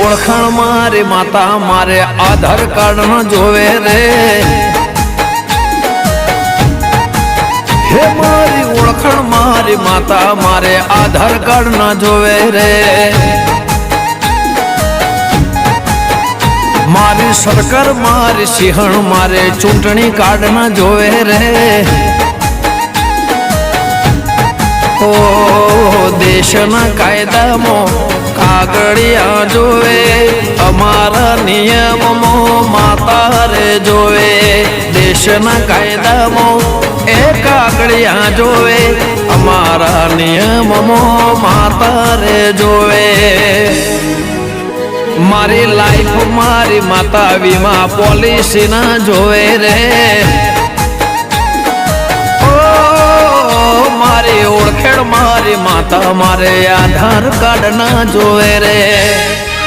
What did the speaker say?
ઓળખાણ મારી માતા મારે આધાર કાર્ડ ન જોવે રે હે મારી ઓળખાણ મારી માતા મારે આધાર કાર્ડ ન જોવે રે મારી સરકાર મારી સિંહણ મારે ચૂંટણી કાર્ડ ન જોવે રે ઓ દેશના કાયદામાં કાગળિયા જોવે અમારા નિયમમાં માતા રે જોવે દેશના કાયદામાં એ કાગળિયા જોવે અમારા નિયમમાં માતા રે જોવે મારી લાઈફ મારી માતા વીમા પોલિસી ના જોવે રે મારી ઓળખેણ મારી માતા મારે આધાર કાર્ડ ના જોવે રે